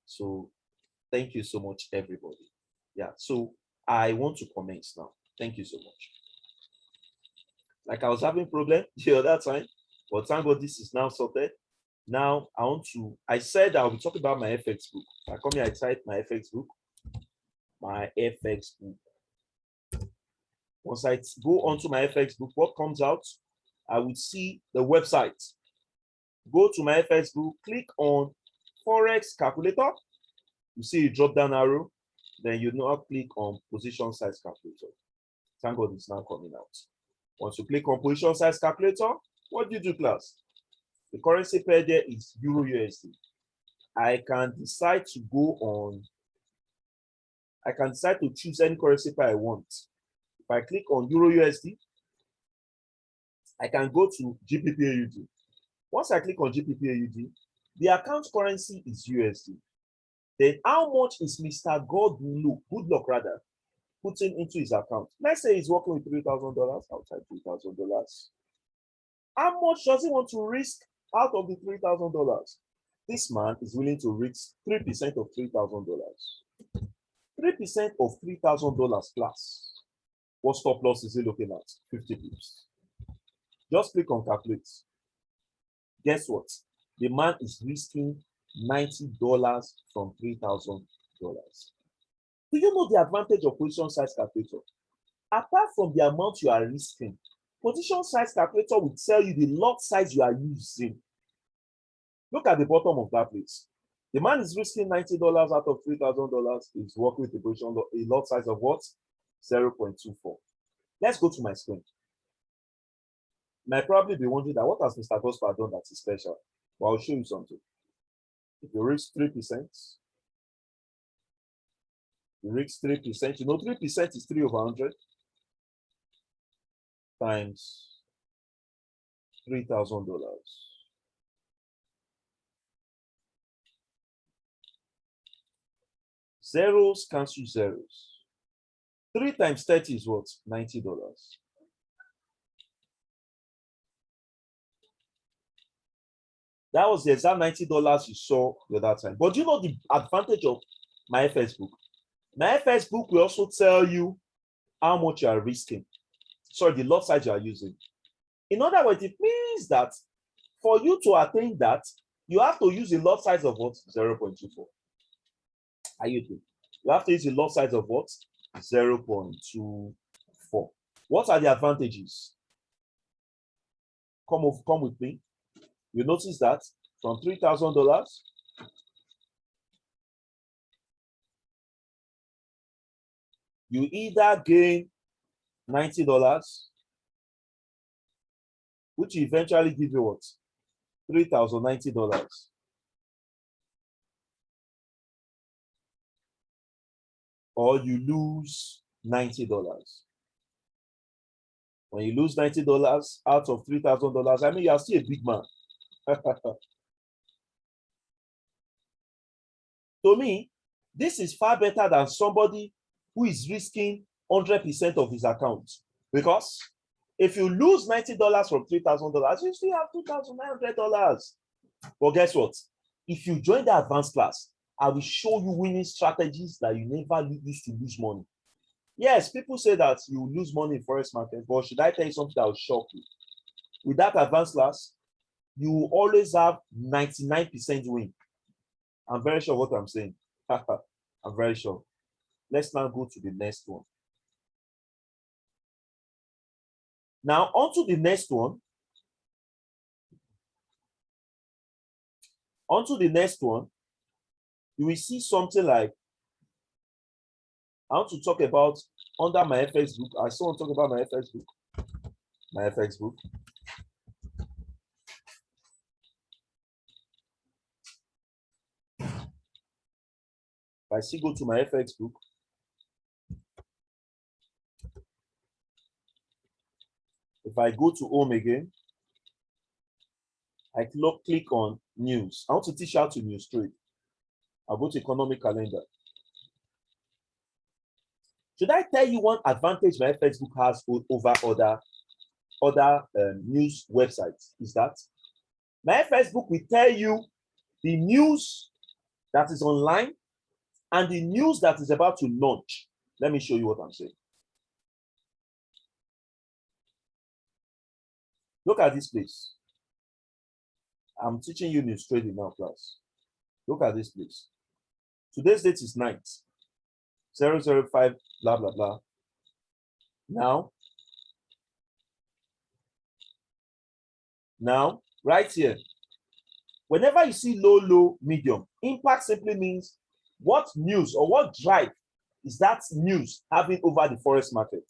So thank you so much, everybody. Yeah, so I want to commence now. Thank you so much. Like I was having problem the other time, but thank God this is now sorted. Now I said I'll be talking about my FX book. I come here, I type my FX book. My FX book. Once I go onto my FX book, what comes out? I would see the website. Go to my FX book, click on Forex calculator. You see a drop down arrow. Then you now click on position size calculator. Thank God it's now coming out. Once you click on position size calculator, what do you do, class? The currency pair there is Euro USD. I can decide to choose any currency pair I want. If I click on Euro USD, I can go to GBP AUD. Once I click on GBP AUD, the account currency is USD. Then how much is Mr. Goodluck rather, putting into his account? Let's say he's working with $3,000 outside $3,000. How much does he want to risk out of the $3,000? This man is willing to risk 3% of $3,000. 3% of $3,000 plus. What stop loss is he looking at? 50 pips. Just click on calculate. Guess what? The man is risking $90 from $3,000. Do you know the advantage of position size calculator? Apart from the amount you are risking, position size calculator will tell you the lot size you are using. Look at the bottom of that place. The man is risking $90 out of $3,000. He's working with a lot size of what? 0.24. Let's go to my screen. You might probably be wondering that what has Mr. Gosper done that is special? Well, I'll show you something. If you risk 3%, you risk 3%, you know 3% is 3 over 100 times $3,000. Zeros cancel zeros. 3 times 30 is what? $90. That was the exact $90 you saw the other time. But you know the advantage of my FX book? My FX book will also tell you how much you are risking. Sorry, the lot size you are using. In other words, it means that for you to attain that, you have to use a lot size of what? 0.24. Are you doing? You have to use a lot size of what? 0.24. What are the advantages? Come with me. You notice that from $3,000, you either gain $90, which eventually give you what? $3,090. Or you lose $90. When you lose $90 out of $3,000, I mean, you are still a big man. To me, this is far better than somebody who is risking 100% of his account. Because if you lose $90 from $3,000, you still have $2,900. But guess what? If you join the advanced class, I will show you winning strategies that you never used to lose money. Yes, people say that you lose money in forex market, but should I tell you something that will shock you? With that advanced class, you will always have 99% win. I'm very sure what I'm saying. I'm very sure. Let's now go to the next one. Now, on to the next one. You will see something like, I want to talk about under my FX book. I still want to talk about my FX book. My FX book. If I still go to my FX book, if I go to home again, I click on news. I want to teach you how to news trade. I'll go to economic calendar. Should I tell you one advantage my FX book has over other news websites? Is that my FX book will tell you the news that is online and the news that is about to launch. Let me show you what I'm saying. Look at this place. I'm teaching you news trading now, class. Look at this place. Today's date is 9th, 005, blah, blah, blah. Now, right here, whenever you see low, low, medium, impact simply means what news or what drive is that news having over the forex market.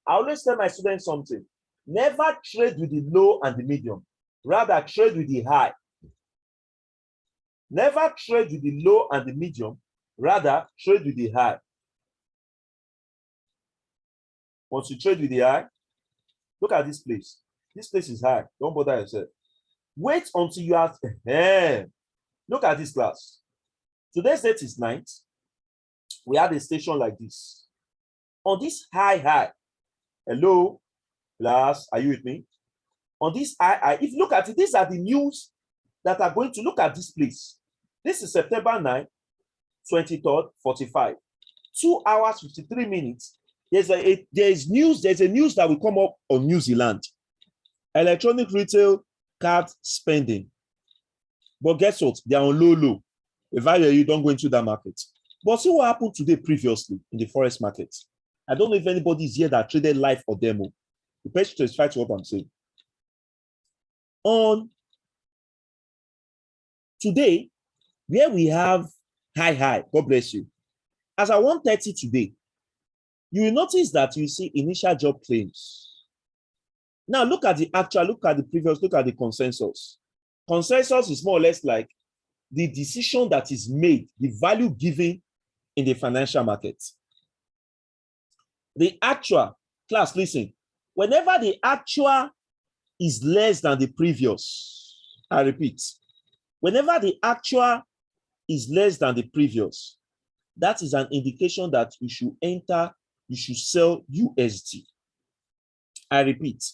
I always tell my students something. Never trade with the low and the medium. Rather, trade with the high. Never trade with the low and the medium. Rather, trade with the high. Once you trade with the high, look at this place. This place is high. Don't bother yourself. Wait until you are. Look at this class. Today's date is 9th. We have a station like this. On this high. Hello, class. Are you with me? On this high, if you look at it, these are the news that are going to look at this place. This is September 9, 23rd, 45. 2 hours, 53 minutes. There's a news that will come up on New Zealand. Electronic retail card spending. But guess what? They are on low. If I hear you, don't go into that market. But see what happened today previously in the forex market. I don't know if anybody is here that traded live or demo. The page testify to what I'm saying. On today, where we have high, God bless you. As at 1:30 today, you will notice that you see initial job claims. Now look at the actual, look at the previous, look at the consensus. Consensus is more or less like the decision that is made, the value given in the financial market. The actual, class, listen, whenever the actual is less than the previous, I repeat, whenever the actual is less than the previous, that is an indication that you should enter, you should sell USD. I repeat,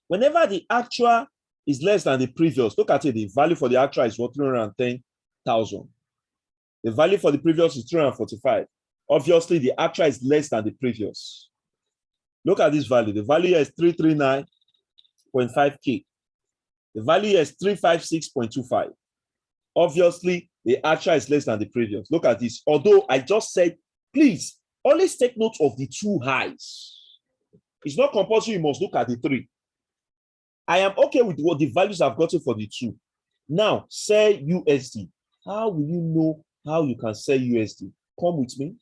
whenever the actual is less than the previous, look at it, the value for the actual is what, 310,000. The value for the previous is 345. Obviously, the actual is less than the previous. Look at this value. The value here is 339.5K. The value here is 356.25. Obviously, the actual is less than the previous. Look at this. Although I just said, please, always take note of the two highs. It's not compulsory, you must look at the three. I am okay with what the values I've gotten for the two. Now, sell USD. How will you know how you can sell USD? Come with me.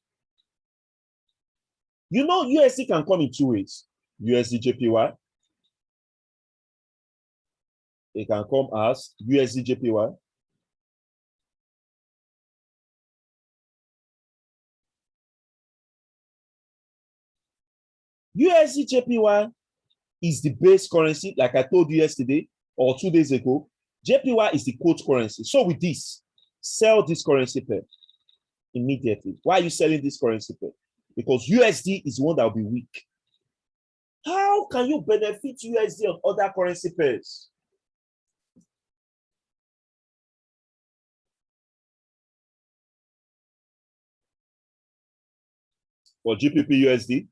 You know, USD can come in two ways. USD JPY. It can come as USD JPY. USD JPY is the base currency, like I told you yesterday or 2 days ago. JPY is the quote currency. So with this, sell this currency pair immediately. Why are you selling this currency pair? Because USD is one that will be weak. How can you benefit USD on other currency pairs? For GBP USD,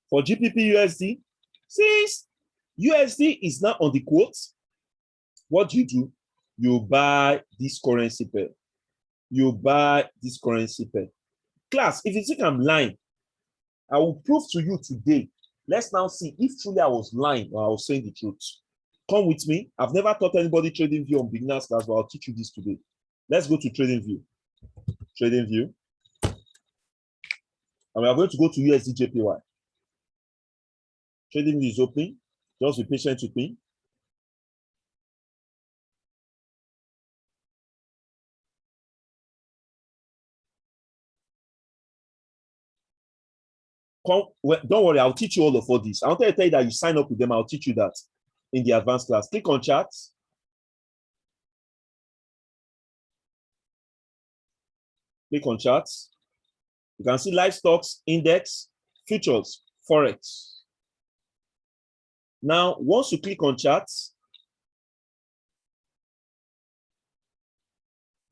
for GBP USD, since USD is now on the quote, what do? You buy this currency pair. You buy this currency pair. Class, if you think I'm lying, I will prove to you today. Let's now see if truly I was lying or I was saying the truth. Come with me. I've never taught anybody trading view on beginners class, but I'll teach you this today. Let's go to trading view. Trading view. And we are going to go to USD JPY. Trading view is open. Just be patient with me. Don't worry, I'll teach you all of all this. I want to tell you that you sign up with them. I'll teach you that in the advanced class. Click on charts. Click on charts. You can see live stocks, index, futures, forex. Now, once you click on charts,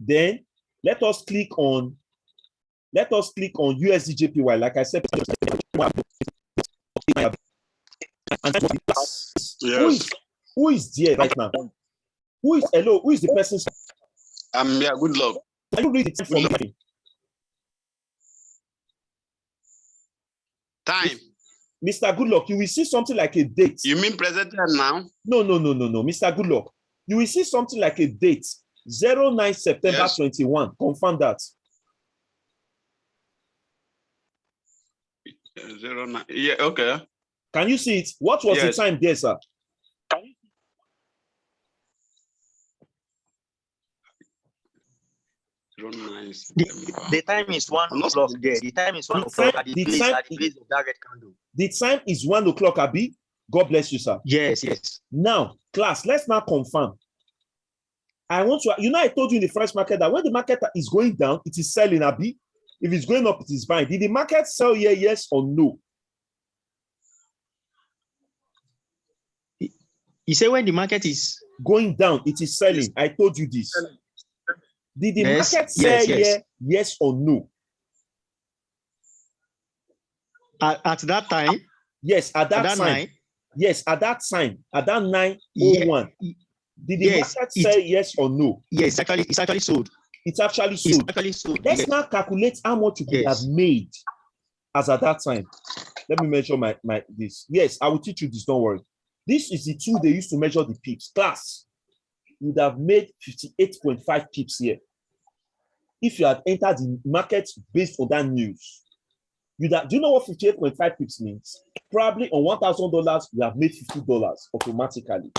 then let us click on USD Like I said, Yes. who is there right now? Who is the person? Yeah, good luck. Can you read it for me? Time. Mr. Goodluck, you will see something like a date. You mean present time now? No. Mr. Goodluck, you will see something like a date. 09 September 21. Confirm that. 09. Yeah, okay. Can you see it? What was the time there, sir? The time is 1 o'clock there. The time is 1 o'clock at the place of that red candle. The time is 1 o'clock, Abi. God bless you, sir. Yes. Now, class, let's now confirm. I want to, I told you in the first market that when the market is going down, it is selling, Abi. If it's going up, it is buying. Did the market sell here, yes or no? You say when the market is going down, it is selling. Yes. I told you this. Did the market sell here, yes or no? At that time? Yes, at that time. Yes, at that time. At that 9:01. Did the market sell yes or no? Yes, it's actually sold. It's actually sold. Let's now calculate how much you could have made as at that time. Let me measure my this. Yes, I will teach you this, don't worry. This is the tool they used to measure the pips. Class, you would have made 58.5 pips here. If you had entered the market based on that news, do you know what 58.5 pips means? Probably on $1,000, you have made $50 automatically.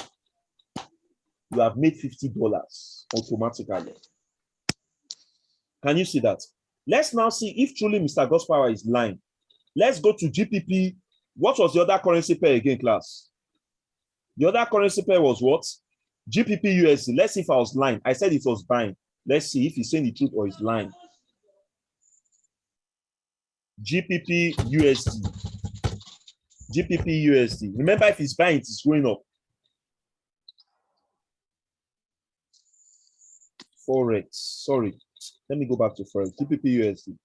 You have made $50 automatically. Can you see that? Let's now see if truly Mr. Godspower is lying. Let's go to GPP. What was the other currency pair again, class? The other currency pair was what? GPP USD. Let's see if I was lying. I said it was buying. Let's see if he's saying the truth or he's lying. GPP USD. GPP USD. Remember, if he's buying, it is going up. Forex. Sorry. Let me go back to Forex. GPP USD.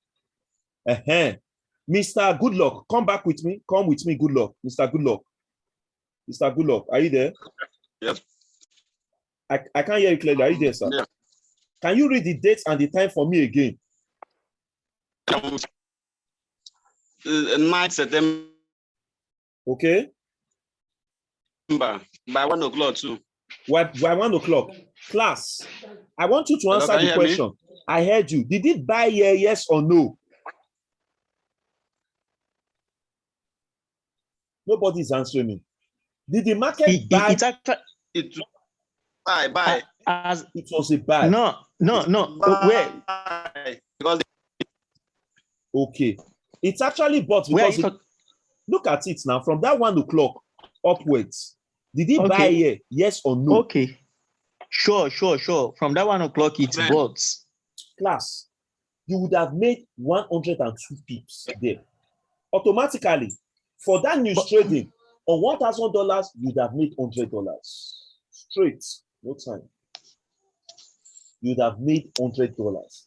Mr. Goodluck, come back with me. Come with me, Goodluck. Mr. Goodluck. Mr. Goodluck, are you there? Yes. I can't hear you clearly. Are you there, sir? Yeah. Can you read the dates and the time for me again? 9 September. Okay. By 1 o'clock too. By 1 o'clock. Class, I want you to answer the question. I heard you. Did it buy here, yes or no? Nobody's answering me. Did the market buy? Buy. It was a buy. No. Where? Because okay. It's actually bought because look at it now. From that 1 o'clock upwards. Did it buy here? Yes or no? Okay. Sure. From that 1 o'clock, it's bought. Class, you would have made 102 pips there. Automatically. For that news trading, on $1,000, you'd have made $100. Straight. No time. You'd have made $100.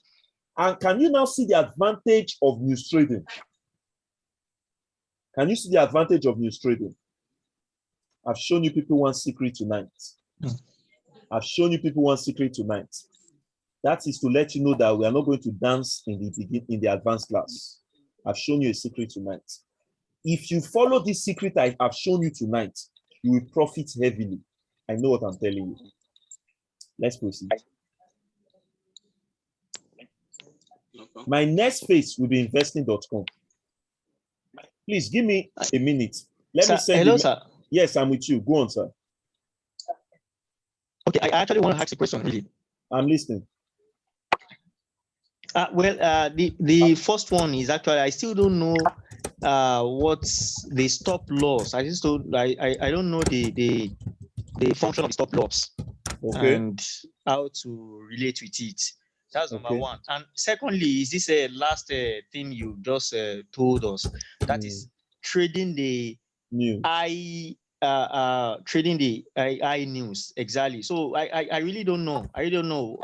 And can you now see the advantage of news trading? Can you see the advantage of news trading? I've shown you people one secret tonight. I've shown you people one secret tonight. That is to let you know that we are not going to dance in the advanced class. I've shown you a secret tonight. If you follow this secret I have shown you tonight, you will profit heavily. I know what I'm telling you. Let's proceed. My next phase will be investing.com. Please give me a minute. Let me send hello, sir. Yes, I'm with you. Go on, sir. Okay, I actually want to ask a question, really. I'm listening. The first one is actually, I still don't know what's the stop loss. I don't know the function of the stop loss and how to relate with it. That's number one. And secondly, is this a last thing you just told us? That is trading the trading the AI news exactly. So I really don't know. I really don't know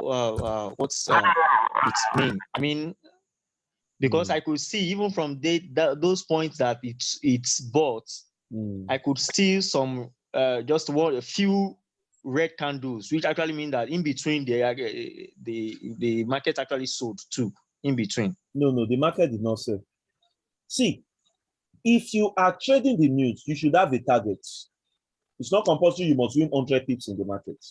what's its name. I mean, because I could see even from those points that it's bought, I could see some just a few red candles, which actually mean that in between the market actually sold too in between. No, the market did not sell. See, if you are trading the news, you should have a target. It's not compulsory you must win 100 pips in the market.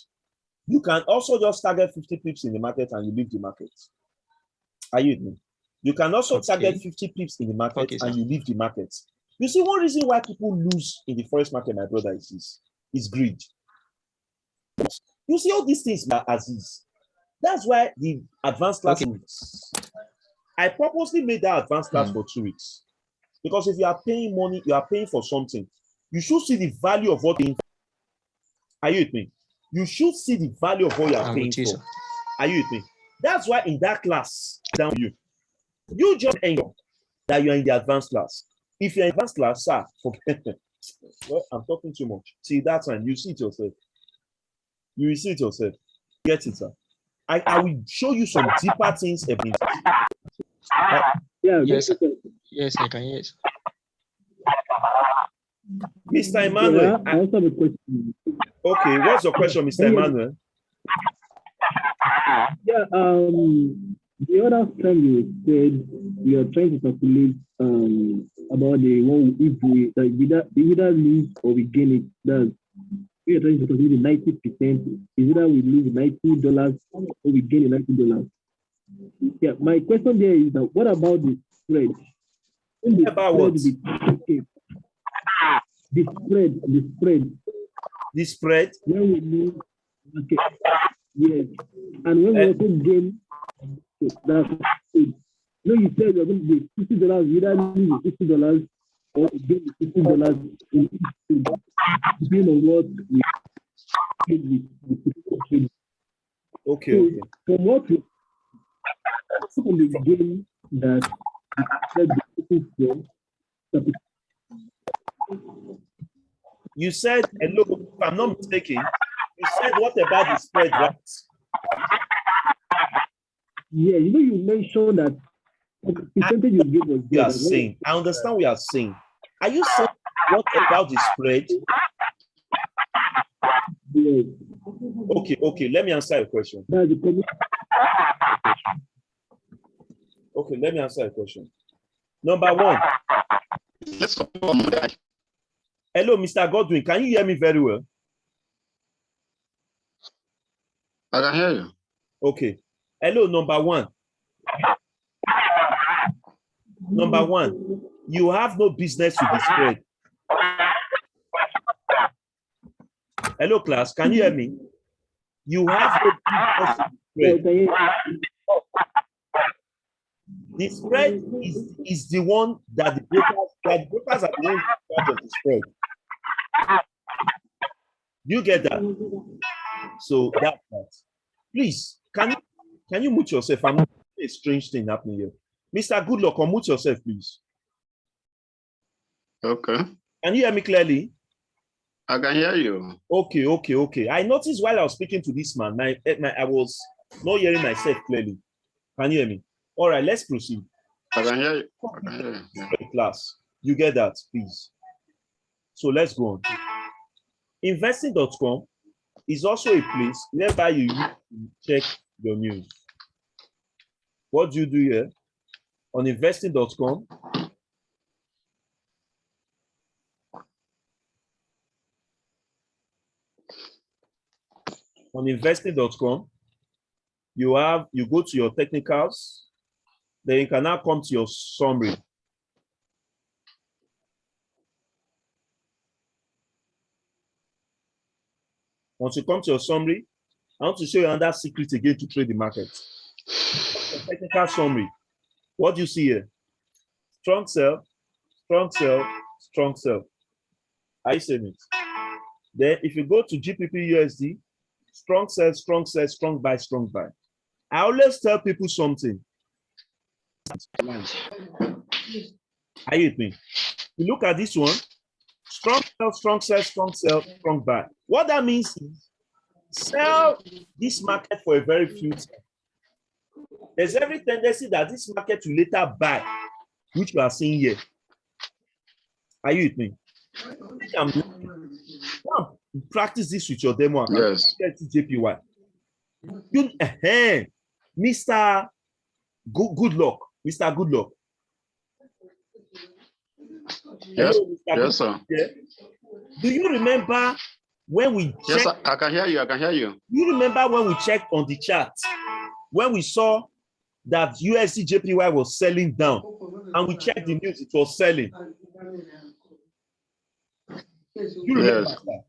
You can also just target 50 pips in the market and you leave the market. Are you with me? You can also target 50 pips in the market and you leave the market. You see, one reason why people lose in the forex market, my brother, is this: is greed. You see, all these things are as is. That's why the advanced class. I purposely made that advanced class for 2 weeks. Because if you are paying money, you are paying for something. You should see the value of what you're paying for. Are you with me? You should see the value of what you are paying for. Are you with me? That's why in that class, down you just ensure that you are in the advanced class. If you're in advanced class, sir, forget it. Well, I'm talking too much. See, that's fine. You see it yourself. You will see it yourself. Get it, sir. I will show you some deeper things. Yes, I can. Yes. Mr. Emmanuel. I also have a question. Okay, what's your question, Mr. Emmanuel? Yeah, the other time you said you're trying to calculate about the one if we either lose or we gain it. That's we are trying to calculate the 90%. Is either we lose $90 or we gain $90. Yeah, my question there is that what about the spread? About what? The spread. The spread? When we lose, okay. Yes. And when we also gain, that's it. No, you said you're going to get $50, you either lose $50 or gain $50 in each trade, depending on what we trade with. Okay, so okay. From what we from the gain that you said, hello, if I'm not mistaken, you said what about the spread, right? Yeah, you mentioned that the percentage you gave was you are saying. I understand what you are saying. Are you saying what about the spread? Yes. Okay, let me answer your question. Okay, let me answer your question. Number one. Let's come on, guy. Hello, Mr. Godwin. Can you hear me very well? I can hear you. Okay. Hello, number one. Number one, you have no business to be spread. Hello, class. Can you hear me? You have no business to be spread. The spread is the one that the brokers are the ones in charge of the spread. You get that? So that's that. Please, can you mute yourself? I'm not a strange thing happening here. Mr. Goodluck, unmute yourself, please. Okay. Can you hear me clearly? I can hear you. Okay. I noticed while I was speaking to this man, I was not hearing myself clearly. Can you hear me? All right, let's proceed. I can hear you. I can hear you. Yeah. Class, you get that, please. So let's go on. Investing.com is also a place whereby you check your news. What do you do here? On investing.com, you go to your technicals, then you can now come to your summary. Once you come to your summary, I want to show you another secret again to trade the market. Technical summary. What do you see here? Strong sell, strong sell, strong sell. Are you seeing it? Then if you go to GBP USD, strong sell, strong buy, strong buy. I always tell people something. Are you with me? You look at this one, strong sell, strong buy. What that means is sell this market for a very few times. There's every tendency that this market will later buy, which we are seeing here. Are you with me? Practice this with your demo account. Yes. JPY. Mr. Good luck. Mr. Good luck. Yes. Hello, Mr. Yes, sir. Do you remember when we checked? Yes, sir. I can hear you. I can hear you. Do you remember when we checked on the chart, when we saw that USD JPY was selling down, and we checked the news, it was selling. You remember that?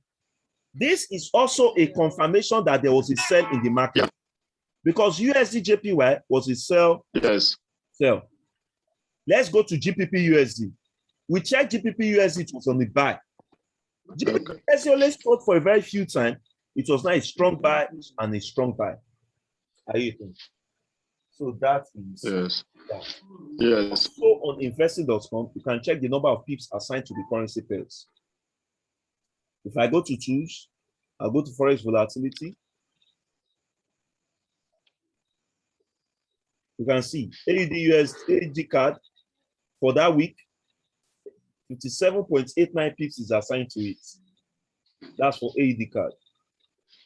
This is also a confirmation that there was a sell in the market, because USD JPY was a sell. Yes. Sell. Let's go to GPP USD. We checked GPP USD, it was on the buy. GPP USD always sold for a very few times. It was not a strong buy and a strong buy. Are you thinking? So that is that. Yes. So on investing.com, you can check the number of pips assigned to the currency pairs. If I go to tools, I'll go to Forex volatility. You can see AUD card for that week, 57.89 pips is assigned to it. That's for AUD card.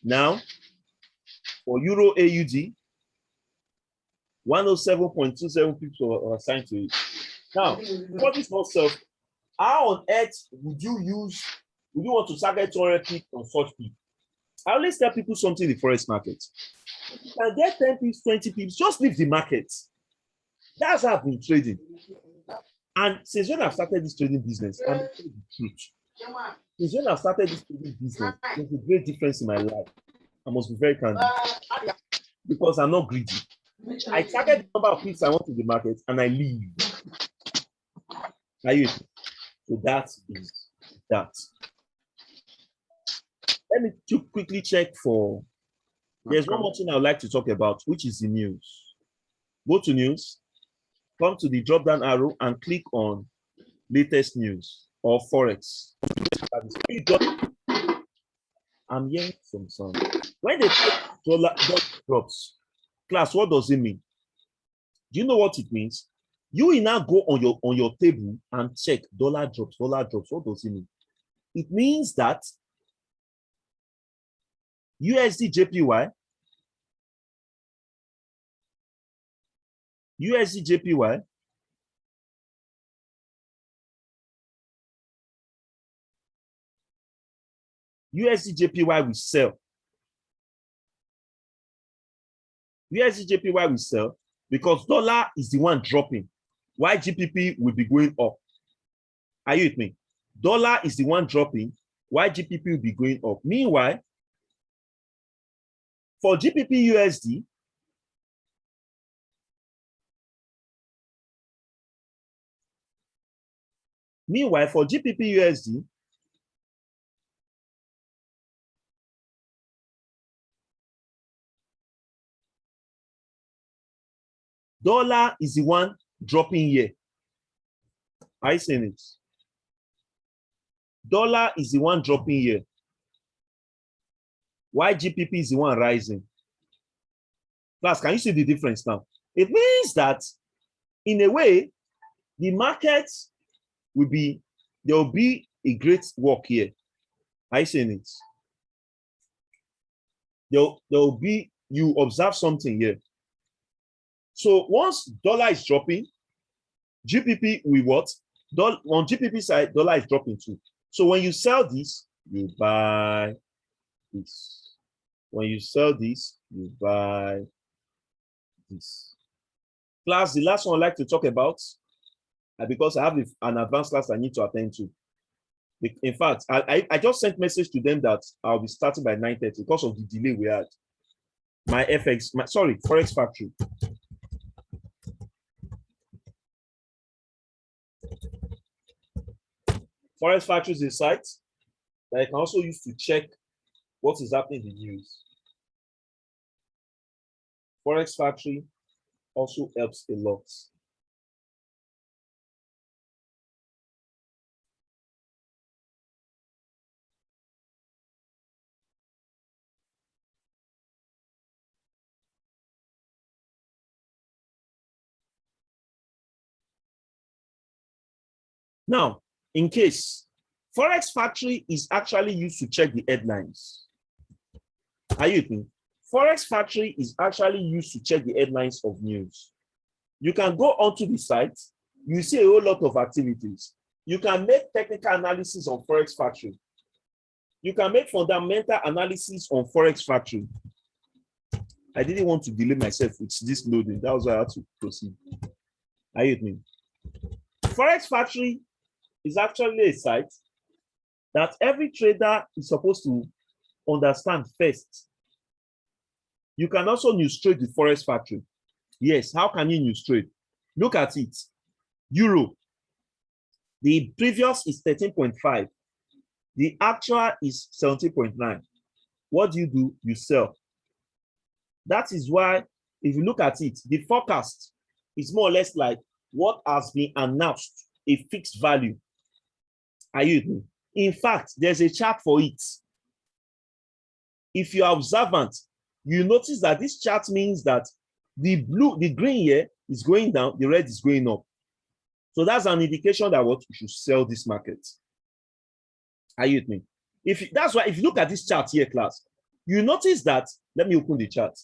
Now, for Euro AUD, 107.27 pips are assigned to it. Now, what is not self? How on earth would you want to target 200 pips on such pips? I always tell people something in the forex market. You can get 10 pips, 20 pips, just leave the market. That's how I've been trading. And since when I've started this trading business, I'm telling the truth. Since when I've started this trading business, there's a great difference in my life. I must be very candid. Because I'm not greedy. I target the number of pips I want in the market and I leave. Are you? So that is that. Let me quickly check for. There's one more thing I would like to talk about, which is the news. Go to news, come to the drop down arrow and click on latest news or Forex. I'm hearing some sound. When they dollar drops, class, what does it mean? Do you know what it means? You will now go on your table and check dollar drops, dollar drops. What does it mean? It means that USD JPY, USD JPY, USD JPY will sell. USD JPY will sell because dollar is the one dropping, while GPP will be going up. Are you with me? Dollar is the one dropping, while GPP will be going up. Meanwhile, for GPP USD, dollar is the one dropping here. Are you seeing it? Dollar is the one dropping here. Why GPP is the one rising? Class, can you see the difference now? It means that, in a way, the market will be, there will be a great work here. Are you seeing it? There will be, you observe something here. So once dollar is dropping, GPP will what? On GPP side, dollar is dropping too. So when you sell this, you buy this. When you sell this, you buy this. Class, the last one I'd like to talk about, because I have an advanced class I need to attend to. In fact, I just sent message to them that I'll be starting by 9:30 because of the delay we had. My Forexfactory. Forexfactory is a site that you can also use to check what is happening in the news. Forexfactory also helps a lot. Now, in case, Forexfactory is actually used to check the headlines. Are you with me? Forexfactory is actually used to check the headlines of news. You can go onto the site, you see a whole lot of activities. You can make technical analysis on Forexfactory. You can make fundamental analysis on Forexfactory. I didn't want to delay myself with this loading. That was why I had to proceed. Are you with me? Forexfactory is actually a site that every trader is supposed to understand first. You can also news trade with Forexfactory. Yes, how can you news trade? Look at it. Euro. The previous is 13.5. The actual is 17.9. What do? You sell. That is why, if you look at it, the forecast is more or less like what has been announced, a fixed value. Are you with me? In fact, there's a chart for it. If you are observant, you notice that this chart means that the green here is going down, the red is going up. So that's an indication that what you should sell this market. Are you with me? That's why if you look at this chart here, class, you notice that, let me open the chart.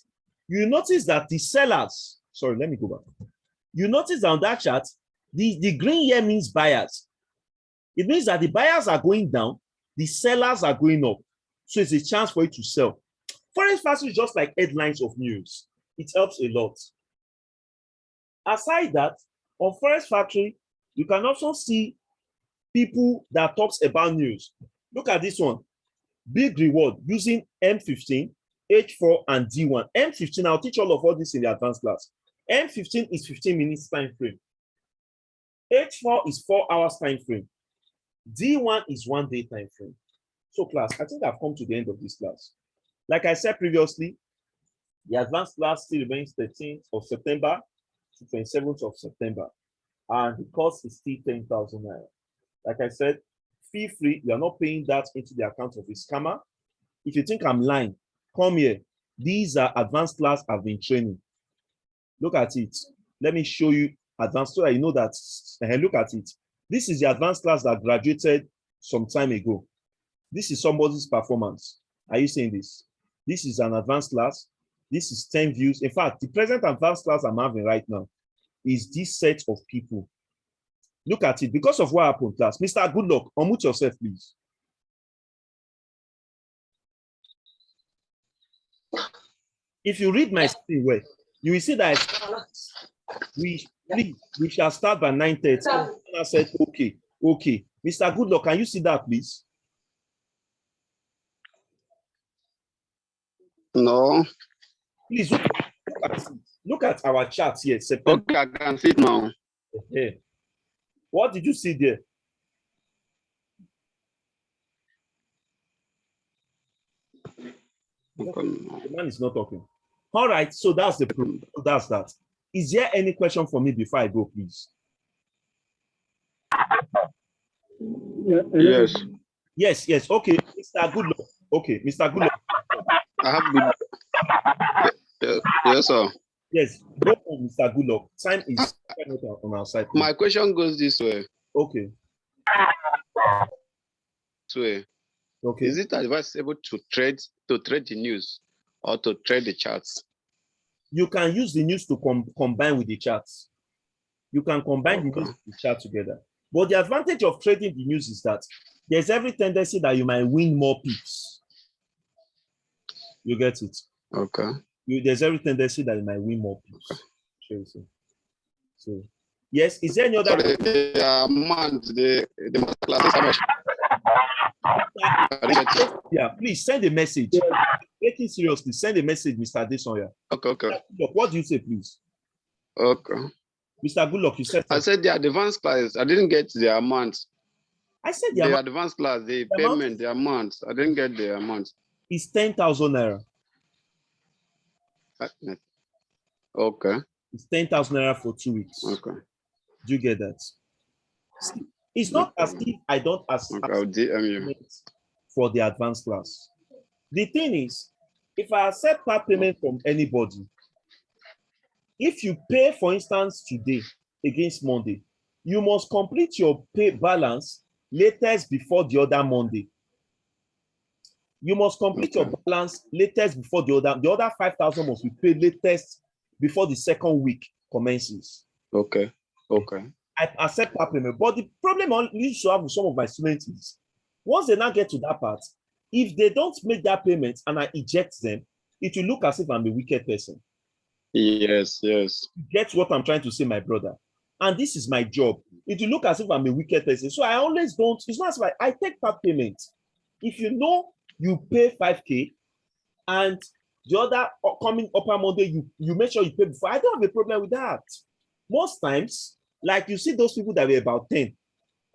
You notice that the sellers, sorry, let me go back. You notice on that chart, the green here means buyers. It means that the buyers are going down, the sellers are going up. So it's a chance for you to sell. Forexfactory is just like headlines of news. It helps a lot. Aside that, on Forexfactory, you can also see people that talks about news. Look at this one. Big reward using M15, H4, and D1. M15, I'll teach all of this in the advanced class. M15 is 15 minutes time frame. H4 is 4 hours time frame. D1 is 1 day time frame. So class, I think I've come to the end of this class. Like I said previously, the advanced class still remains 13th of September to 27th of September. And the cost is still 10,000 naira. Like I said, feel free. You are not paying that into the account of a scammer. If you think I'm lying, come here. These are advanced class I've been training. Look at it. Let me show you advanced so that you know that. Look at it. This is the advanced class that graduated some time ago. This is somebody's performance. Are you seeing this? This is an advanced class. This is 10 views. In fact, the present advanced class I'm having right now is this set of people. Look at it. Because of what happened, class. Mr. Goodluck, unmute yourself, please. If you read my screen well, you will see that we shall start by 9:30. I said, okay. Mr. Goodluck, can you see that, please? No. Please look at our chart here. September. Okay, I can see it now. Yeah. What did you see there? The man is not talking. All right, so that's the proof. So that's that. Is there any question for me before I go, please? Yes. Yes. Okay, Mr. Goodluck. Okay, Mr. Goodluck. I have good. Yes, sir. Yes, go on, Mr. Goodluck. Time is on our side. Please. My question goes this way. Okay. This way. Okay. Is it advisable to trade the news or to trade the charts? You can use the news to combine with the charts. You can combine the news with the chart together. But the advantage of trading the news is that there's every tendency that you might win more pips. You get it? Okay. There's every tendency that you might win more pips. So yes, is there any other? Sorry, the amount, the classes, how much? Yeah, please send a message. Take it seriously. Send a message, Mr. Adesonya. Okay. What do you say, please? Okay. Mr. Goodluck, you said something. I said the advanced class. I didn't get the amount. I said the advanced class, the payment, the amount. I didn't get the amount. It's 10,000 naira. Okay. It's 10,000 naira for 2 weeks. Okay. Do you get that? It's not as if I don't ask for the advanced class. The thing is, if I accept part payment from anybody, if you pay, for instance, today against Monday, You must complete your pay balance latest before the other Monday. You must complete your balance latest before the other 5,000 must be paid latest before the second week commences. Okay. I accept that payment. But the problem I used to have with some of my students is once they now get to that part, if they don't make that payment and I eject them, it will look as if I'm a wicked person. Yes. You get what I'm trying to say, my brother? And this is my job. It will look as if I'm a wicked person. So I always don't, it's not as if I take part payment. If you know you pay 5K and the other coming upper Monday, you make sure you pay before. I don't have a problem with that. Most times, like you see those people that were about 10,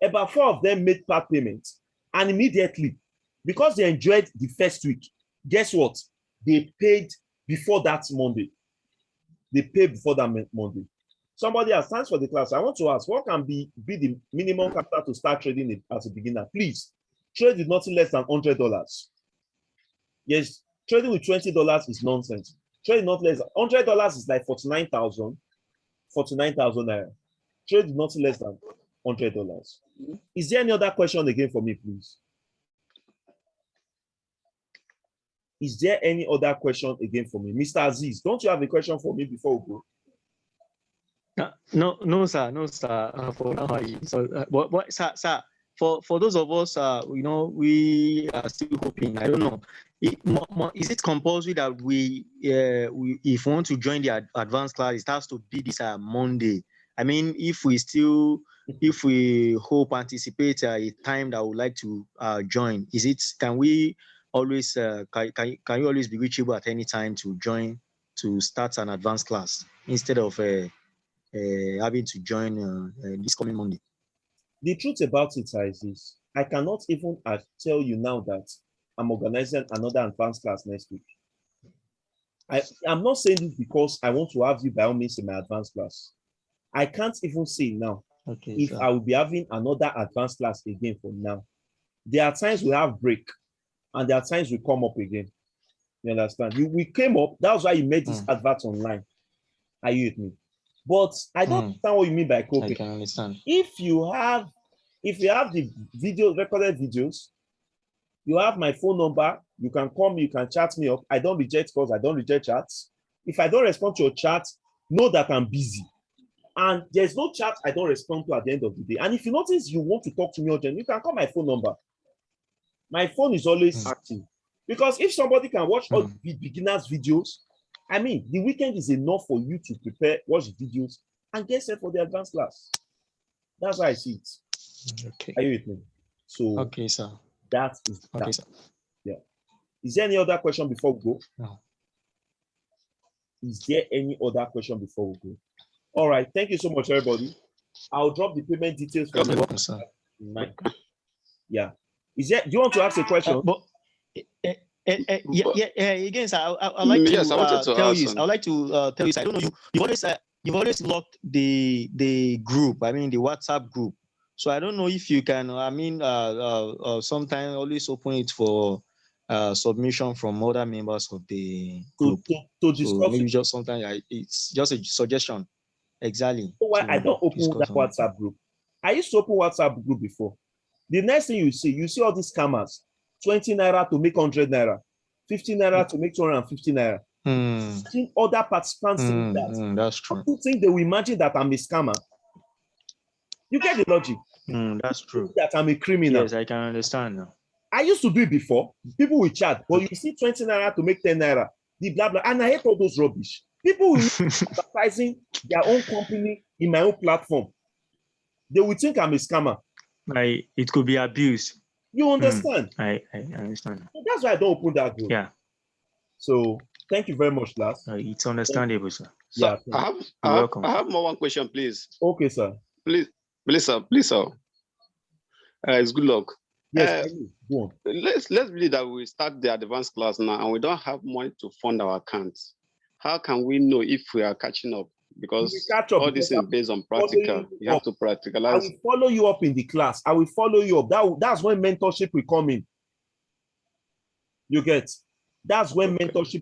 about 4 of them made part payments. And immediately, because they enjoyed the first week, guess what? They paid before that Monday. They paid before that Monday. Somebody has thanks for the class. I want to ask, what can be the minimum capital to start trading as a beginner? Please, trade with nothing less than $100. Yes, trading with $20 is nonsense. Trade not less than $100 is like 49,000 naira. Trade with nothing less than $100. Is there any other question again for me, please? Is there any other question again for me? Mr. Aziz, don't you have a question for me before we go? No, sir. For now, but sir, for those of us, we are still hoping. I don't know. Is it compulsory that we if we want to join the advanced class, it has to be this Monday? I mean, if we hope, anticipate a time that we would like to join, can we always can you always be reachable at any time to join to start an advanced class instead of having to join this coming Monday? The truth about it is this: I cannot even tell you now that I'm organizing another advanced class next week. I'm not saying this because I want to have you by all means in my advanced class. I can't even say now if I will be having another advanced class again for now. There are times we have break and there are times we come up again. You understand? We came up, that's why you made this advert online. Are you with me? But I don't understand what you mean by coping. I can understand. If you have the recorded videos, you have my phone number, you can call me, you can chat me up. I don't reject calls, I don't reject chats. If I don't respond to your chat, know that I'm busy. And there's no chat I don't respond to at the end of the day. And if you notice you want to talk to me urgent, you can call my phone number. My phone is always active. Because if somebody can watch all the beginners videos, I mean, the weekend is enough for you to prepare, watch the videos, and get set for the advanced class. That's how I see it. Okay. Are you with me? So, okay, sir. That is that. Okay, sir. Yeah. Is there any other question before we go? No. Is there any other question before we go? All right. Thank you so much, everybody. I'll drop the payment details for You're welcome, sir. Yeah. Do you want to ask a question? Again, sir, I'd like to tell you. I'd like to tell you, sir, I don't know, you've always locked the group. I mean, the WhatsApp group. So I don't know if you can. I mean, sometimes always open it for submission from other members of the group. To discuss. So maybe just sometimes it's just a suggestion. Exactly. So why I don't open that WhatsApp group? I used to open WhatsApp group before. The next thing you see all these scammers, 20 naira to make 100 naira, 50 naira to make 250 naira. Other participants saying that. That's true. People think they will imagine that I'm a scammer. You get the logic? That's true. That I'm a criminal. Yes, I can understand now. I used to do it before. People will chat, but you see 20 naira to make 10 naira, the blah blah, and I hate all those rubbish. People will be advertising their own company in my own platform. They will think I'm a scammer. It could be abuse. You understand? I understand. That's why I don't open that group. Yeah. So thank you very much, Lars. It's understandable, sir. So yeah. I have more one question, please. Okay, sir. Please, sir. It's good luck. Yes, go on. Let's believe that we start the advanced class now and we don't have money to fund our accounts. How can we know if we are catching up? Because all this is based on practical. You have to practicalize. I will follow you up in the class. I will follow you up. That's when mentorship will come in. You get? That's when mentorship